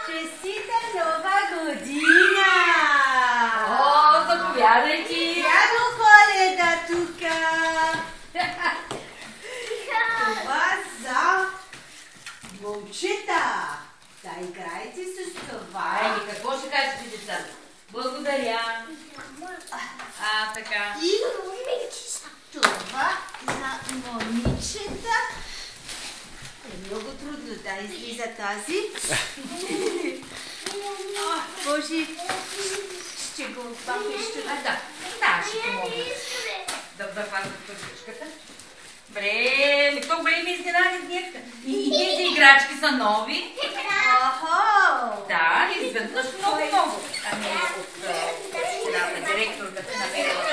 Честита нова година! О, заповядайте! Дядо Коледа тука! Това за момчета! Да играйте с това. Айде, какво ще кажете, деца? Благодаря. Така. И това за момичета. Е много трудно да излиза тази. Боже, ще го папиш. Да, ще помогна. Да хванат пътичката. Добре, то големи изненади днеска. И тези играчки са нови. Да, изведнъж много. Ами от директорката намерила.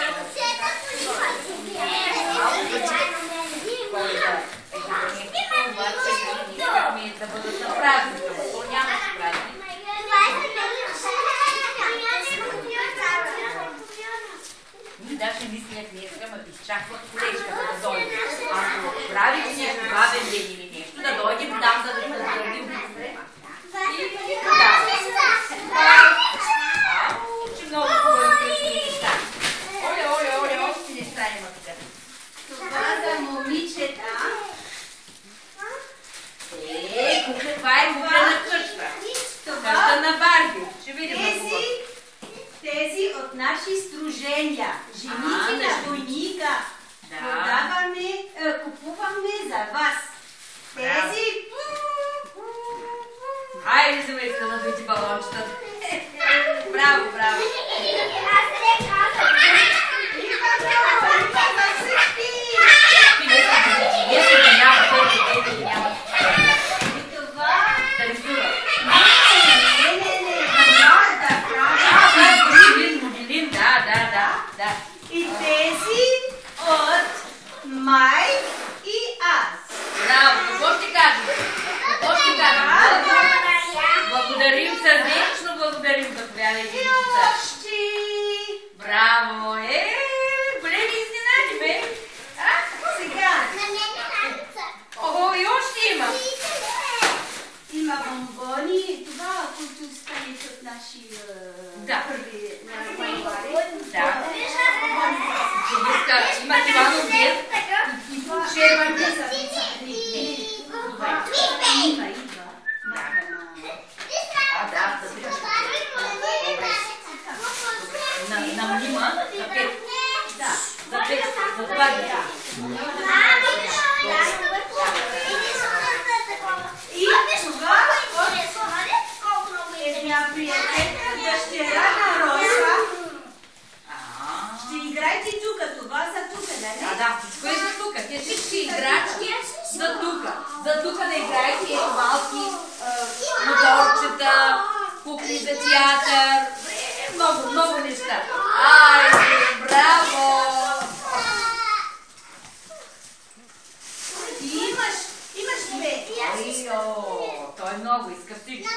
Да бъдат на празника, то няма празник. Даже мислят днеска, ма изчакват колежката да дойде. Ако правите нещо бавен ден или нещо, да дойдем там, да поздравим. И тогава. Че много хубави неща. Оле, още неща има тук. Това за момичета. Това е куплена къща. Къща на Барби. Ще видим на кого. Тези от наши сдружения. Жените на войника. Продаваме, купуваме за вас. Тези... Хайде, замеска на двете балончета. Браво. И тези от Май и аз. Браво! Какво ще кажем? Благодарим сърдечно, благодарим. Заповядайте. И още. Браво! Големи изненади, бе! Сега. Ого, и още има. Има бомбони. Това, които станат от наши първи януари. Да. Има това обед. И червен за Има. На мнима, за 5. За 5, за 2 дни. И това от една приятелка, дъщеря на Роша. Ще играйте тук, това за тук, нали? Да, всичко е за тук. Те всички играчки за тук. За тук да играете ето малки моторчета, кукли за театър. Много неща. Айде, браво! Имаш две. Той е много, иска всичко.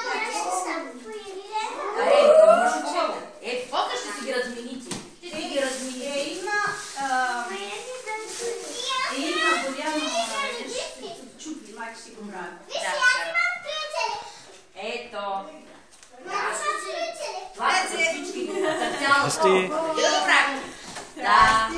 Имаш хубаво. Фото ще си ги размените. Има голямо чупи, майка ще го прави. Ето. Това е за всички. За цялото. Да го правим. Да.